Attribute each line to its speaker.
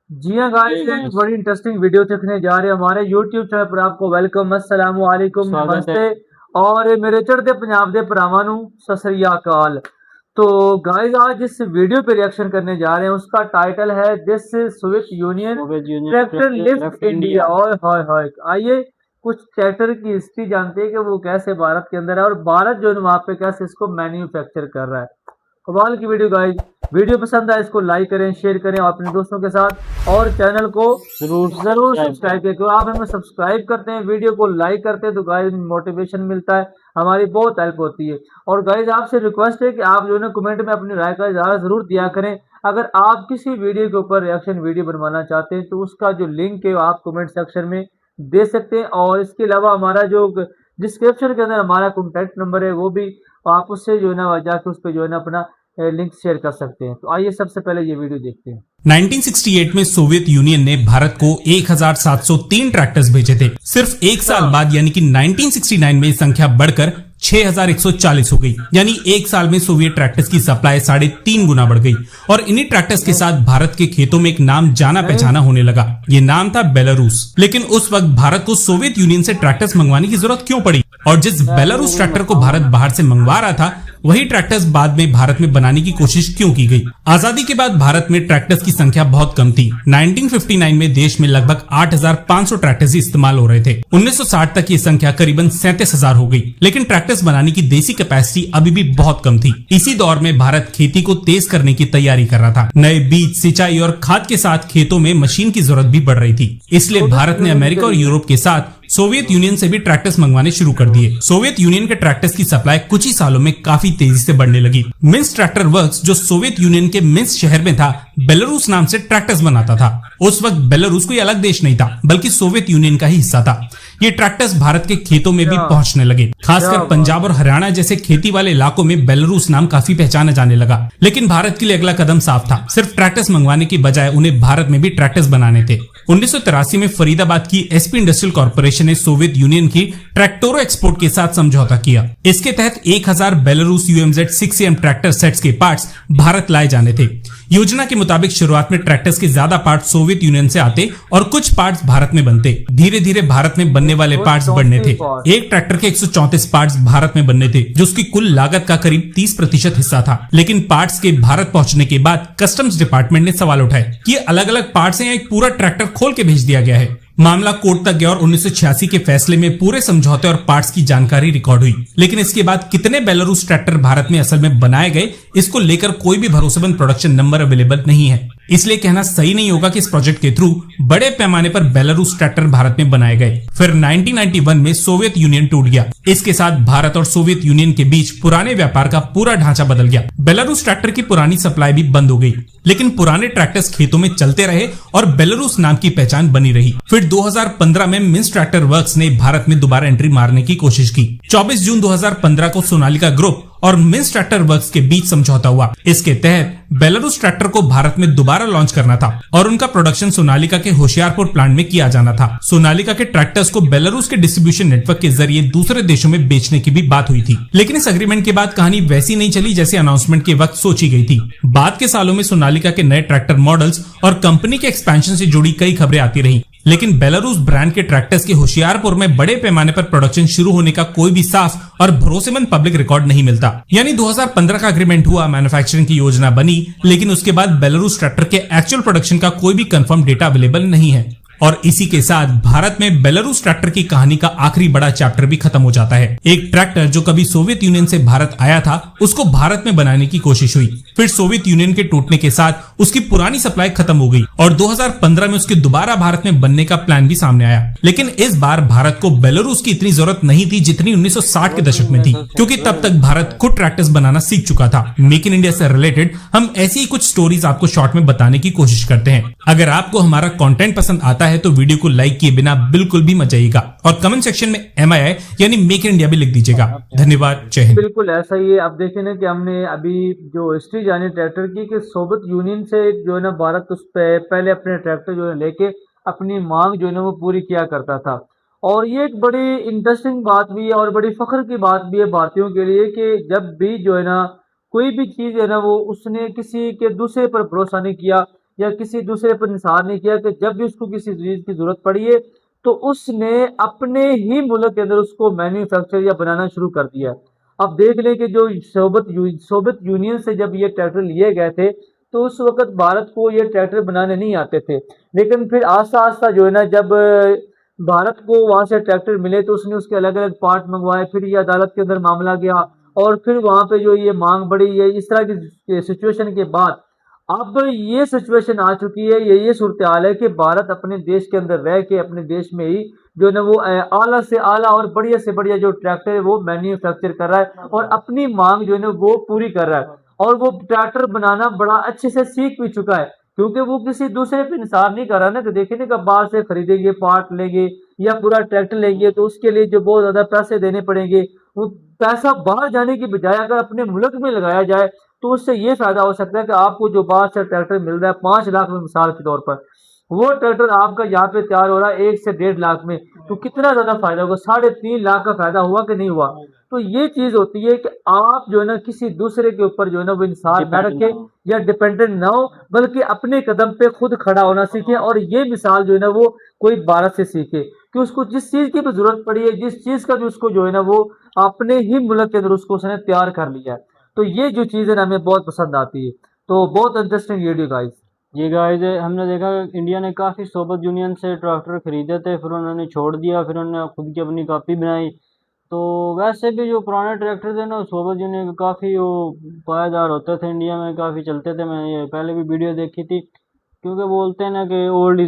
Speaker 1: जी हाँ गाइस, एक बड़ी इंटरेस्टिंग वीडियो देखने जा रहे हैं हमारे YouTube चैनल पर। आपको वेलकम, अस्सलाम वालेकुम,
Speaker 2: स्वागत है।
Speaker 1: नमस्ते और मेरे चढ़ते पंजाब दे भरावां नू सत श्री अकाल। तो गाइस, आज जिस वीडियो पे रिएक्शन करने जा रहे हैं उसका टाइटल है this Soviet union
Speaker 2: Soviet union
Speaker 1: tractor lift
Speaker 2: left
Speaker 1: India.
Speaker 2: India.
Speaker 1: और हाय हाय, आइए कुछ ट्रैक्टर की हिस्ट्री जानते हैं कि वो कैसे भारत के अंदर है और भारत जो है वहाँ पे कैसे इसको मैन्युफैक्चर कर रहा है। कमाल की वीडियो गाइस। वीडियो पसंद आए इसको लाइक करें, शेयर करें और अपने दोस्तों के साथ, और चैनल को
Speaker 2: जरूर
Speaker 1: जरूर
Speaker 2: सब्सक्राइब
Speaker 1: सब्सक्राइब
Speaker 2: करें।
Speaker 1: करें। क्योंकि आप हमें सब्सक्राइब करते हैं, वीडियो को लाइक करते हैं तो गाइस मोटिवेशन मिलता है, हमारी बहुत हेल्प होती है। और गाइस आपसे रिक्वेस्ट है कि आप जो है ना कमेंट में अपनी राय का इजहार जरूर दिया करें। अगर आप किसी वीडियो के ऊपर रिएक्शन वीडियो बनवाना चाहते हैं तो उसका जो लिंक है वो आप कमेंट सेक्शन में दे सकते हैं। और इसके अलावा हमारा जो डिस्क्रिप्शन के अंदर हमारा कॉन्टैक्ट नंबर है वो भी आप उससे जो है ना जाके उस पर जो है ना अपना लिंक शेयर कर सकते हैं। तो आइए सबसे पहले ये वीडियो देखते हैं।
Speaker 3: 1968 में सोवियत यूनियन ने भारत को 1703 ट्रैक्टर्स भेजे थे। सिर्फ एक साल बाद यानी कि 1969 में ये संख्या बढ़कर 6140 हो गई। यानी एक साल में सोवियत ट्रैक्टर्स की सप्लाई 3.5 गुना बढ़ गई। और इन्हीं ट्रैक्टर्स के साथ भारत के खेतों में एक नाम जाना पहचाना होने लगा। ये नाम था बेलारूस। लेकिन उस वक्त भारत को सोवियत यूनियन से ट्रैक्टर्स मंगवाने की जरूरत क्यों पड़ी? और जिस बेलारूस ट्रैक्टर को भारत बाहर से मंगवा रहा था वही ट्रैक्टर्स बाद में भारत में बनाने की कोशिश क्यों की गई? आजादी के बाद भारत में ट्रैक्टर्स की संख्या बहुत कम थी। 1959 में देश में लगभग 8500 ट्रैक्टर्स ही इस्तेमाल हो रहे थे। 1960 तक ये संख्या करीबन 37,000 हो गई। लेकिन ट्रैक्टर्स बनाने की देसी कैपेसिटी अभी भी बहुत कम थी। इसी दौर में भारत खेती को तेज करने की तैयारी कर रहा था। नए बीज, सिंचाई और खाद के साथ खेतों में मशीन की जरूरत भी बढ़ रही थी। इसलिए भारत ने अमेरिका और यूरोप के साथ सोवियत यूनियन से भी ट्रैक्टर्स मंगवाने शुरू कर दिए। सोवियत यूनियन के ट्रैक्टर्स की सप्लाई कुछ ही सालों में काफी तेजी से बढ़ने लगी। मिन्स्क ट्रैक्टर वर्क्स, जो सोवियत यूनियन के मिन्स्क शहर में था, बेलारूस नाम से ट्रैक्टर्स बनाता था। उस वक्त बेलारूस कोई अलग देश नहीं था बल्कि सोवियत यूनियन का ही हिस्सा था। ये ट्रैक्टर्स भारत के खेतों में भी पहुंचने लगे। खासकर पंजाब और हरियाणा जैसे खेती वाले इलाकों में बेलारूस नाम काफी पहचाना जाने लगा। लेकिन भारत के लिए अगला कदम साफ था। सिर्फ ट्रैक्टर्स मंगवाने की बजाय उन्हें भारत में भी ट्रैक्टर्स बनाने थे। 1983 में फरीदाबाद की एसपी इंडस्ट्रियल कॉर्पोरेशन ने सोवियत यूनियन की ट्रैक्टोरो एक्सपोर्ट के साथ समझौता किया। इसके तहत 1000 Belarus UMZ 6AM tractor sets के पार्ट्स भारत लाए जाने थे। योजना के मुताबिक शुरुआत में ट्रैक्टर्स के ज्यादा पार्ट्स सोवियत यूनियन से आते और कुछ पार्ट्स भारत में बनते। धीरे धीरे भारत में बनने वाले पार्ट्स बढ़ने थे। एक ट्रैक्टर के 134 पार्ट्स भारत में बनने थे, जो उसकी कुल लागत का करीब 30% हिस्सा था। लेकिन पार्ट्स के भारत पहुंचने के बाद कस्टम्स डिपार्टमेंट ने सवाल उठाए कि ये अलग अलग पार्ट्स हैं या एक पूरा ट्रैक्टर खोल के भेज दिया गया है। मामला कोर्ट तक गया और 1986 के फैसले में पूरे समझौते और पार्ट्स की जानकारी रिकॉर्ड हुई। लेकिन इसके बाद कितने बेलारूस ट्रैक्टर भारत में असल में बनाए गए, इसको लेकर कोई भी भरोसेमंद प्रोडक्शन नंबर अवेलेबल नहीं है। इसलिए कहना सही नहीं होगा कि इस प्रोजेक्ट के थ्रू बड़े पैमाने पर बेलारूस ट्रैक्टर भारत में बनाए गए। फिर 1991 में सोवियत यूनियन टूट गया। इसके साथ भारत और सोवियत यूनियन के बीच पुराने व्यापार का पूरा ढांचा बदल गया। बेलारूस ट्रैक्टर की पुरानी सप्लाई भी बंद हो गई। लेकिन पुराने ट्रैक्टर्स खेतों में चलते रहे और बेलारूस नाम की पहचान बनी रही। फिर 2015 में मिन्स्क ट्रैक्टर वर्क्स ने भारत में दोबारा एंट्री मारने की कोशिश की। 24 जून 2015 को सोनालिका ग्रुप और मिन्स्क ट्रैक्टर वर्क्स के बीच समझौता हुआ। इसके तहत बेलारूस ट्रैक्टर को भारत में दोबारा लॉन्च करना था और उनका प्रोडक्शन सोनालिका के होशियारपुर प्लांट में किया जाना था। सोनालिका के ट्रैक्टर्स को बेलारूस के डिस्ट्रीब्यूशन नेटवर्क के जरिए दूसरे देशों में बेचने की भी बात हुई थी। लेकिन इस एग्रीमेंट के बाद कहानी वैसी नहीं चली जैसे अनाउंसमेंट के वक्त सोची गई थी। बाद के सालों में सोनालिका के नए ट्रैक्टर मॉडल्स और कंपनी के एक्सपेंशन से जुड़ी कई खबरें आती रही। लेकिन बेलारूस ब्रांड के ट्रैक्टर्स के होशियारपुर में बड़े पैमाने पर प्रोडक्शन शुरू होने का कोई भी साफ और भरोसेमंद पब्लिक रिकॉर्ड नहीं मिलता। यानी 2015 का एग्रीमेंट हुआ, मैन्युफैक्चरिंग की योजना बनी, लेकिन उसके बाद बेलारूस ट्रैक्टर के एक्चुअल प्रोडक्शन का कोई भी कंफर्म डेटा अवेलेबल नहीं है। और इसी के साथ भारत में बेलारूस ट्रैक्टर की कहानी का आखिरी बड़ा चैप्टर भी खत्म हो जाता है। एक ट्रैक्टर जो कभी सोवियत यूनियन से भारत आया था, उसको भारत में बनाने की कोशिश हुई। फिर सोवियत यूनियन के टूटने के साथ उसकी पुरानी सप्लाई खत्म हो गई और 2015 में उसके दोबारा भारत में बनने का प्लान भी सामने आया। लेकिन इस बार भारत को बेलारूस की इतनी जरूरत नहीं थी जितनी 1960 के दशक में थी, क्योंकि तब तक भारत खुद ट्रैक्टर्स बनाना सीख चुका था। मेक इन इंडिया से रिलेटेड हम ऐसी ही कुछ स्टोरीज आपको शॉर्ट में बताने की कोशिश करते हैं। अगर आपको हमारा कंटेंट पसंद आता है तो वीडियो को लाइक किए बिना बिल्कुल भी मत जाइएगा और कमेंट सेक्शन में MII यानी मेक इन इंडिया भी लिख दीजिएगा। धन्यवाद, जय हिंद।
Speaker 1: बिल्कुल ऐसा ही है। अब देखिए ना कि हमने अभी जो हिस्ट्री जानी ट्रैक्टर की कि सोवियत यूनियन से जो है ना भारत उस पे पहले अपने ट्रैक्टर जो है लेके अपनी मांग जो है ना वो पूरी किया करता था। और ये एक बड़ी इंटरेस्टिंग बात भी है और बड़ी फख्र की बात भी है भारतीयों के लिए कि जब भी जो है ना कोई भी चीज़ है ना वो उसने किसी के दूसरे पर भरोसा नहीं किया। या किसी दूसरे पर निसार नहीं किया कि जब भी उसको किसी चीज की जरूरत पड़ी है तो उसने अपने ही मुल्क के अंदर उसको मैन्युफैक्चर या बनाना शुरू कर दिया। अब देख लें कि जो सोवियत यूनियन से जब ये ट्रैक्टर लिए गए थे तो उस वक्त भारत को ये ट्रैक्टर बनाने नहीं आते थे, लेकिन फिर आस्ता आस्ता जो है ना, जब भारत को वहां से ट्रैक्टर मिले तो उसने उसके अलग अलग पार्ट मंगवाए, फिर ये अदालत के अंदर मामला गया और फिर वहां पे जो ये मांग बढ़ी है, इस तरह की सिचुएशन के बाद अब ये सिचुएशन आ चुकी है, ये सूरत हाल है कि भारत अपने देश के अंदर रह के अपने देश में ही जो है ना वो आला से आला और बढ़िया से बढ़िया जो ट्रैक्टर है वो मैन्युफैक्चर कर रहा है और अपनी मांग जो है ना वो पूरी कर रहा है। और वो ट्रैक्टर बनाना बड़ा अच्छे से सीख भी चुका है, क्योंकि वो किसी दूसरे पे इंसार नहीं कर रहा ना कि देखिए ना, कब बाहर से खरीदेंगे पार्ट लेंगे या पूरा ट्रैक्टर लेंगे तो उसके लिए जो बहुत ज्यादा पैसे देने पड़ेंगे, वो पैसा बाहर जाने की बजाय अगर अपने मुल्क में लगाया जाए तो उससे ये फायदा हो सकता है कि आपको जो बाहर से ट्रैक्टर मिल रहा है 5 लाख में मिसाल के तौर पर, वो ट्रैक्टर आपका यहाँ पे तैयार हो रहा है 1 से 1.5 लाख में, तो कितना ज्यादा फायदा होगा, 3.5 लाख का फायदा हुआ कि नहीं हुआ। तो ये चीज होती है कि आप जो है ना किसी दूसरे के ऊपर जो है ना वो इंसार न रखे या डिपेंडेंट ना हो, बल्कि अपने कदम पे खुद खड़ा होना सीखे। और ये मिसाल जो है ना वो कोई भारत से सीखे कि उसको जिस चीज की भी जरूरत पड़ी है, जिस चीज का भी उसको जो है ना वो अपने ही मुल्क के अंदर उसको उसने तैयार कर लिया है। तो ये जो चीज़ है ना हमें बहुत पसंद आती है। तो बहुत इंटरेस्टिंग वीडियो गाइस।
Speaker 2: जी गाइस, हमने देखा इंडिया ने काफ़ी सोवियत यूनियन से ट्रैक्टर खरीदे थे, फिर उन्होंने छोड़ दिया, फिर उन्होंने खुद की अपनी कॉपी बनाई। तो वैसे भी जो पुराने ट्रैक्टर थे ना सोवियत यूनियन के काफ़ी वो पायदार होते थे, इंडिया में काफ़ी चलते थे। मैंने ये पहले भी वीडियो देखी थी, क्योंकि बोलते हैं ना कि ओल्ड इज